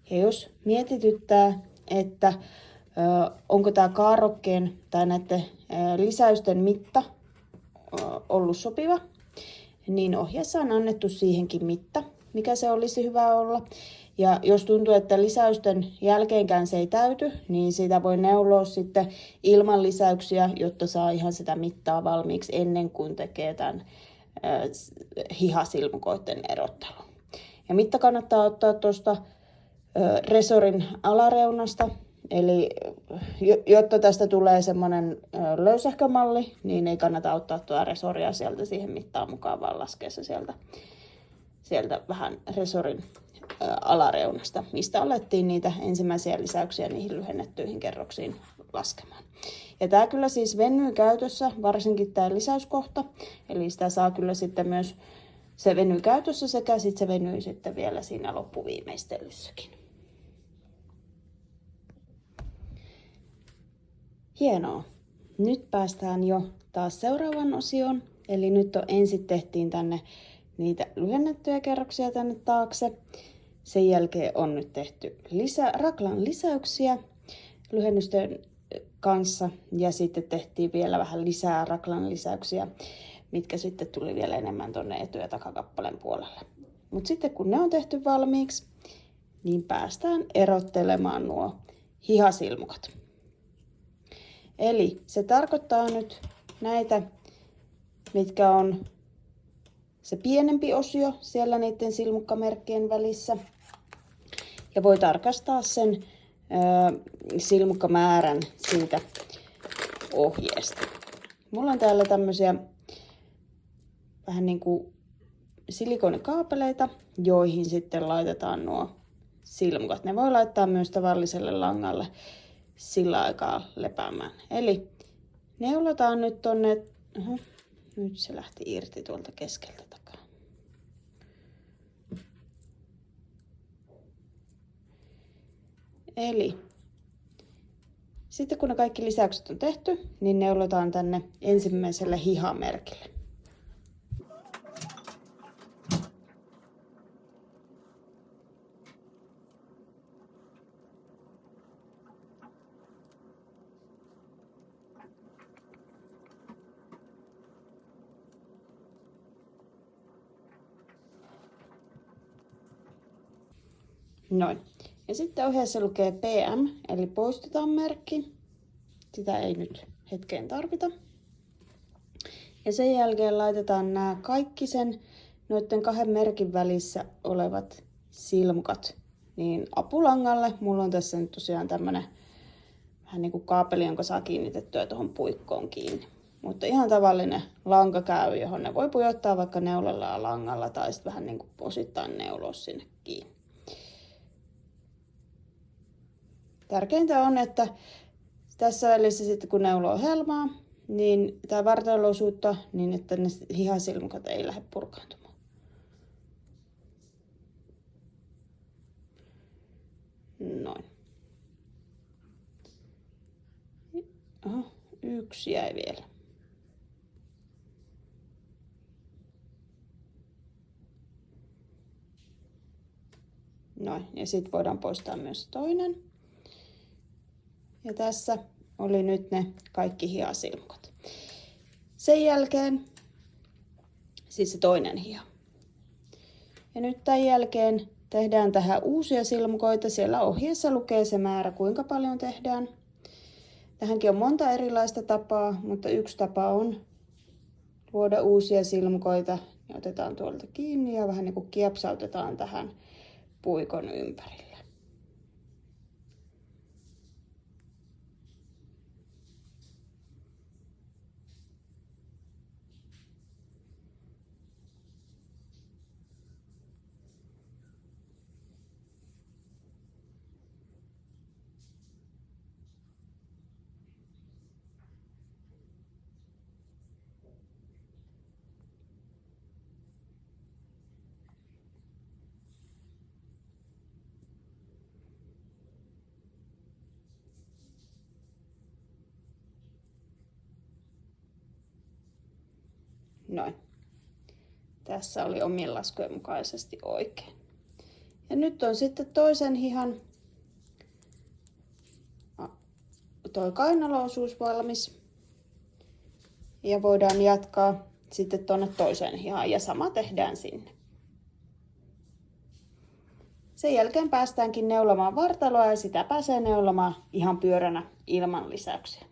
Ja jos mietityttää, että onko tämä kaarrokkeen tai näiden lisäysten mitta ollut sopiva, niin ohjeessa on annettu siihenkin mitta, mikä se olisi hyvä olla. Ja jos tuntuu, että lisäysten jälkeenkään se ei täyty, niin sitä voi neuloa sitten ilman lisäyksiä, jotta saa ihan sitä mittaa valmiiksi ennen kuin tekee tämän hihasilmukoiden erottelun. Ja mitta kannattaa ottaa tuosta resorin alareunasta, eli jotta tästä tulee semmoinen löysähkö malli, niin ei kannata ottaa tuota resoria sieltä siihen mittaan mukaan, vaan laskea se sieltä vähän resorin alareunasta, mistä alettiin niitä ensimmäisiä lisäyksiä niihin lyhennettyihin kerroksiin laskemaan. Ja tämä kyllä siis venyy käytössä, varsinkin tämä lisäyskohta, eli sitä saa kyllä sitten myös, se venyy käytössä sekä sitten se venyy sitten vielä siinä loppuviimeistellyssäkin. Hienoa. Nyt päästään jo taas seuraavan osioon, eli nyt ensin tehtiin tänne niitä lyhennettyjä kerroksia tänne taakse. Sen jälkeen on nyt tehty raglan lisäyksiä lyhennysten kanssa ja sitten tehtiin vielä vähän lisää raglan lisäyksiä, mitkä sitten tuli vielä enemmän tuonne etu- ja takakappaleen puolelle. Mutta sitten kun ne on tehty valmiiksi, niin päästään erottelemaan nuo hihasilmukat. Eli se tarkoittaa nyt näitä, mitkä on se pienempi osio siellä niiden silmukkamerkkien välissä. Ja voi tarkastaa sen silmukkamäärän siitä ohjeesta. Mulla on täällä tämmöisiä vähän niin kuin silikonikaapeleita, joihin sitten laitetaan nuo silmukat. Ne voi laittaa myös tavalliselle langalle sillä aikaa lepäämään. Eli neulotaan nyt tonne, nyt se lähti irti tuolta keskeltä takaa. Eli sitten kun ne kaikki lisäykset on tehty, niin neulotaan tänne ensimmäiselle hihamerkille. Noin. Ja sitten ohjeessa lukee PM, eli poistetaan merkki. Sitä ei nyt hetkeen tarvita. Ja sen jälkeen laitetaan nämä kaikki noiden kahden merkin välissä olevat silmukat niin apulangalle. Mulla on tässä nyt tosiaan tämmönen vähän niin kuin kaapeli, jonka saa kiinnitettyä tuohon puikkoon kiinni. Mutta ihan tavallinen lanka käy, johon ne voi pujottaa vaikka neulalla ja langalla tai sitten vähän niin kuin osittain neuloa sinne kiinni. Tärkeintä on, että tässä välissä sitten kun neuloo helmaa, niin tämä vartalo-osuutta, niin että ne hihasilmukat ei lähde purkaantumaan. Noin. Oho, yksi jäi vielä. Noin, ja sitten voidaan poistaa myös toinen. Ja tässä oli nyt ne kaikki hihasilmukat. Sen jälkeen siis se toinen hiha. Ja nyt tämän jälkeen tehdään tähän uusia silmukoita. Siellä ohjeessa lukee se määrä, kuinka paljon tehdään. Tähänkin on monta erilaista tapaa, mutta yksi tapa on luoda uusia silmukoita. Ja otetaan tuolta kiinni ja vähän niin kuin kiepsautetaan tähän puikon ympärille. Noin. Tässä oli omien laskujen mukaisesti oikein. Ja nyt on sitten toisen hihan toi kainaloosuus valmis. Ja voidaan jatkaa sitten tuonne toiseen hihaan ja sama tehdään sinne. Sen jälkeen päästäänkin neulomaan vartaloa ja sitä pääsee neulomaan ihan pyöränä ilman lisäyksiä.